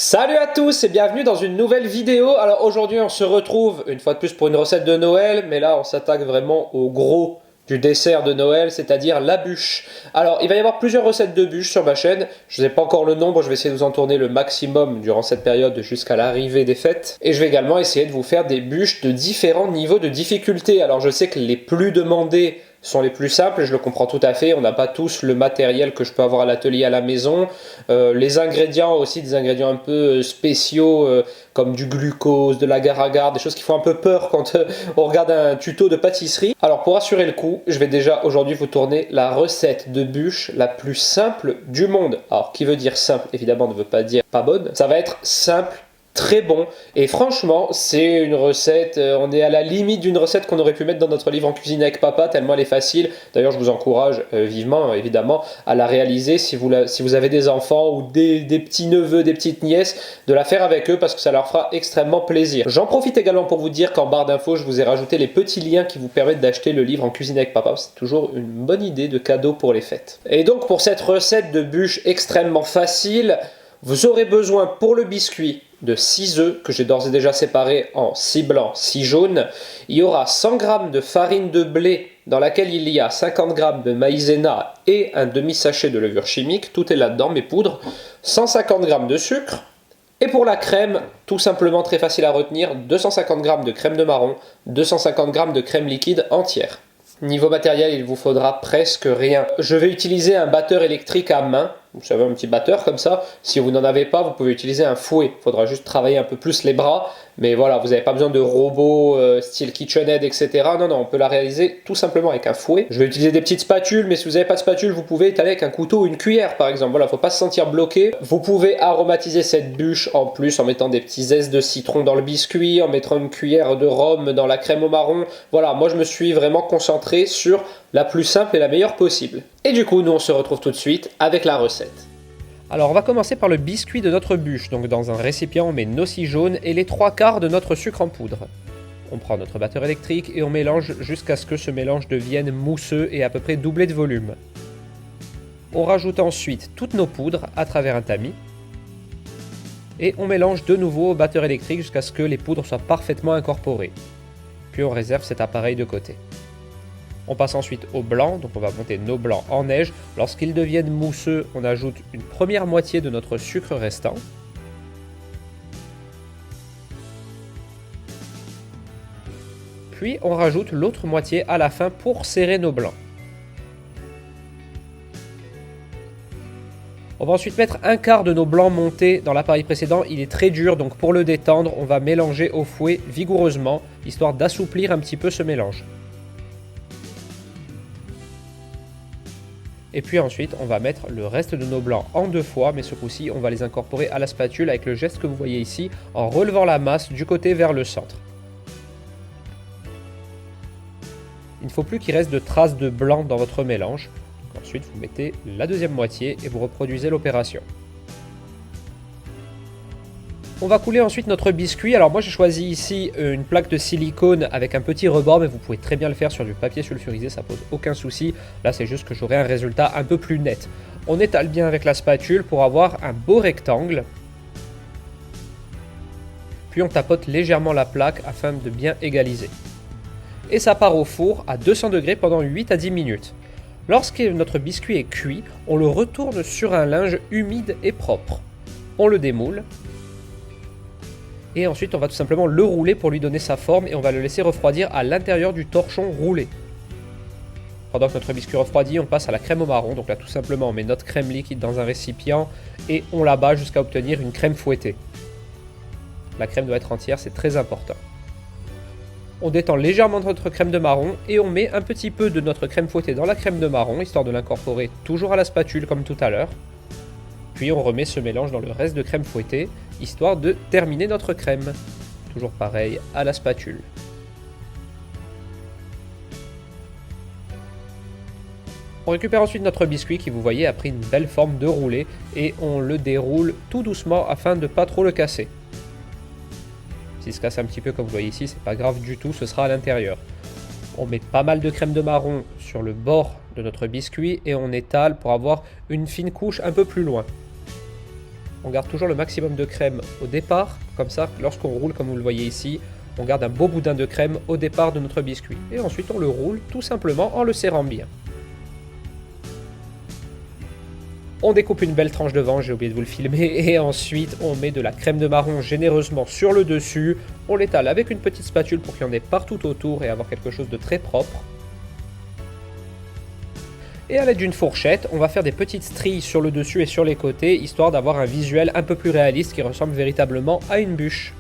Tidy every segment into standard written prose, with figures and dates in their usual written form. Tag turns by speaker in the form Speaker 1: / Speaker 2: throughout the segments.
Speaker 1: Salut à tous et bienvenue dans une nouvelle vidéo. Alors aujourd'hui on se retrouve une fois de plus pour une recette de Noël, mais là on s'attaque vraiment au gros du dessert de Noël, c'est-à-dire la bûche. Alors il va y avoir plusieurs recettes de bûche sur ma chaîne, je ne sais pas encore le nombre, je vais essayer de vous en tourner le maximum durant cette période jusqu'à l'arrivée des fêtes. Et je vais également essayer de vous faire des bûches de différents niveaux de difficulté. Alors je sais que les plus demandés sont les plus simples, je le comprends tout à fait, on n'a pas tous le matériel que je peux avoir à l'atelier à la maison, les ingrédients aussi, des ingrédients un peu spéciaux comme du glucose, de l'agar-agar, des choses qui font un peu peur quand on regarde un tuto de pâtisserie. Alors pour assurer le coup, je vais déjà aujourd'hui vous tourner la recette de bûche la plus simple du monde. Alors qui veut dire simple, évidemment ne veut pas dire pas bonne, ça va être simple, très bon, et franchement c'est une recette, on est à la limite d'une recette qu'on aurait pu mettre dans notre livre en cuisine avec papa tellement elle est facile. D'ailleurs je vous encourage vivement évidemment à la réaliser si vous avez des enfants ou des petits neveux, des petites nièces, de la faire avec eux parce que ça leur fera extrêmement plaisir. J'en profite également pour vous dire qu'en barre d'infos je vous ai rajouté les petits liens qui vous permettent d'acheter le livre en cuisine avec papa, c'est toujours une bonne idée de cadeau pour les fêtes. Et donc pour cette recette de bûche extrêmement facile, vous aurez besoin pour le biscuit de 6 œufs que j'ai d'ores et déjà séparés en 6 blancs, 6 jaunes. Il y aura 100 g de farine de blé dans laquelle il y a 50 g de maïzena et un demi-sachet de levure chimique. Tout est là-dedans, mes poudres. 150 g de sucre. Et pour la crème, tout simplement très facile à retenir, 250 g de crème de marron, 250 g de crème liquide entière. Niveau matériel, il vous faudra presque rien. Je vais utiliser un batteur électrique à main. Vous savez, un petit batteur comme ça. Si vous n'en avez pas, vous pouvez utiliser un fouet. Il faudra juste travailler un peu plus les bras. Mais voilà, vous n'avez pas besoin de robots style KitchenAid, etc. Non, on peut la réaliser tout simplement avec un fouet. Je vais utiliser des petites spatules, mais si vous n'avez pas de spatule, vous pouvez étaler avec un couteau ou une cuillère, par exemple. Voilà, il ne faut pas se sentir bloqué. Vous pouvez aromatiser cette bûche en plus en mettant des petits zestes de citron dans le biscuit, en mettant une cuillère de rhum dans la crème au marron. Voilà, moi je me suis vraiment concentré sur la plus simple et la meilleure possible. Et du coup, nous on se retrouve tout de suite avec la recette. Alors on va commencer par le biscuit de notre bûche. Donc dans un récipient on met nos 6 jaunes et les 3/4 de notre sucre en poudre. On prend notre batteur électrique et on mélange jusqu'à ce que ce mélange devienne mousseux et à peu près doublé de volume. On rajoute ensuite toutes nos poudres à travers un tamis. Et on mélange de nouveau au batteur électrique jusqu'à ce que les poudres soient parfaitement incorporées. Puis on réserve cet appareil de côté. On passe ensuite au blanc, donc on va monter nos blancs en neige. Lorsqu'ils deviennent mousseux, on ajoute une première moitié de notre sucre restant. Puis on rajoute l'autre moitié à la fin pour serrer nos blancs. On va ensuite mettre un quart de nos blancs montés dans l'appareil précédent. Il est très dur, donc pour le détendre, on va mélanger au fouet vigoureusement, histoire d'assouplir un petit peu ce mélange. Et puis ensuite, on va mettre le reste de nos blancs en 2 fois, mais ce coup-ci, on va les incorporer à la spatule avec le geste que vous voyez ici, en relevant la masse du côté vers le centre. Il ne faut plus qu'il reste de traces de blanc dans votre mélange. Donc ensuite, vous mettez la deuxième moitié et vous reproduisez l'opération. On va couler ensuite notre biscuit. Alors moi j'ai choisi ici une plaque de silicone avec un petit rebord, mais vous pouvez très bien le faire sur du papier sulfurisé, ça pose aucun souci. Là c'est juste que j'aurai un résultat un peu plus net. On étale bien avec la spatule pour avoir un beau rectangle. Puis on tapote légèrement la plaque afin de bien égaliser. Et ça part au four à 200 degrés pendant 8 à 10 minutes. Lorsque notre biscuit est cuit, on le retourne sur un linge humide et propre. On le démoule. Et ensuite, on va tout simplement le rouler pour lui donner sa forme et on va le laisser refroidir à l'intérieur du torchon roulé. Pendant que notre biscuit refroidit, on passe à la crème au marron. Donc là, tout simplement, on met notre crème liquide dans un récipient et on la bat jusqu'à obtenir une crème fouettée. La crème doit être entière, c'est très important. On détend légèrement notre crème de marron et on met un petit peu de notre crème fouettée dans la crème de marron, histoire de l'incorporer toujours à la spatule comme tout à l'heure. Puis on remet ce mélange dans le reste de crème fouettée, histoire de terminer notre crème. Toujours pareil à la spatule. On récupère ensuite notre biscuit qui, vous voyez, a pris une belle forme de roulé et on le déroule tout doucement afin de ne pas trop le casser. S'il se casse un petit peu comme vous voyez ici, c'est pas grave du tout, ce sera à l'intérieur. On met pas mal de crème de marron sur le bord de notre biscuit et on étale pour avoir une fine couche un peu plus loin. On garde toujours le maximum de crème au départ, comme ça, lorsqu'on roule, comme vous le voyez ici, on garde un beau boudin de crème au départ de notre biscuit. Et ensuite, on le roule tout simplement en le serrant bien. On découpe une belle tranche de vent, j'ai oublié de vous le filmer, et ensuite on met de la crème de marron généreusement sur le dessus. On l'étale avec une petite spatule pour qu'il y en ait partout autour et avoir quelque chose de très propre. Et à l'aide d'une fourchette, on va faire des petites stries sur le dessus et sur les côtés, histoire d'avoir un visuel un peu plus réaliste qui ressemble véritablement à une bûche.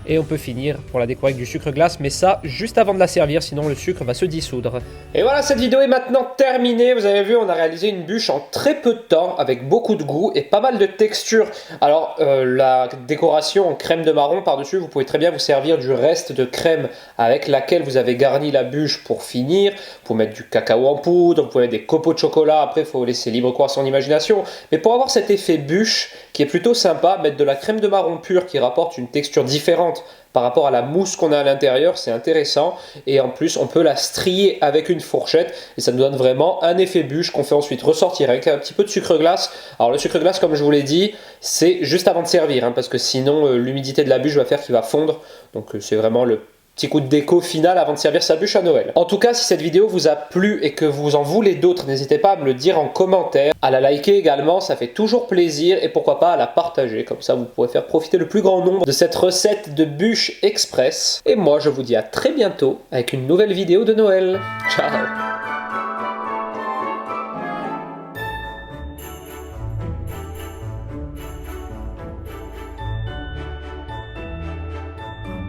Speaker 1: Et on peut finir pour la décorer avec du sucre glace, mais ça juste avant de la servir, sinon le sucre va se dissoudre. Et voilà, cette vidéo est maintenant terminée. Vous avez vu, on a réalisé une bûche en très peu de temps, avec beaucoup de goût et pas mal de texture. Alors, la décoration en crème de marron par-dessus, vous pouvez très bien vous servir du reste de crème avec laquelle vous avez garni la bûche pour finir. Vous pouvez mettre du cacao en poudre, vous pouvez mettre des copeaux de chocolat. Après, il faut laisser libre cours à son imagination. Mais pour avoir cet effet bûche, qui est plutôt sympa, mettre de la crème de marron pure qui rapporte une texture différente par rapport à la mousse qu'on a à l'intérieur, c'est intéressant. Et en plus, on peut la strier avec une fourchette et ça nous donne vraiment un effet bûche qu'on fait ensuite ressortir avec un petit peu de sucre glace. Alors le sucre glace, comme je vous l'ai dit, c'est juste avant de servir, hein, parce que sinon l'humidité de la bûche va faire qu'il va fondre. Donc c'est vraiment le petit coup de déco final avant de servir sa bûche à Noël. En tout cas, si cette vidéo vous a plu et que vous en voulez d'autres, n'hésitez pas à me le dire en commentaire, à la liker également, ça fait toujours plaisir, et pourquoi pas à la partager, comme ça vous pourrez faire profiter le plus grand nombre de cette recette de bûche express. Et moi je vous dis à très bientôt avec une nouvelle vidéo de Noël. Ciao!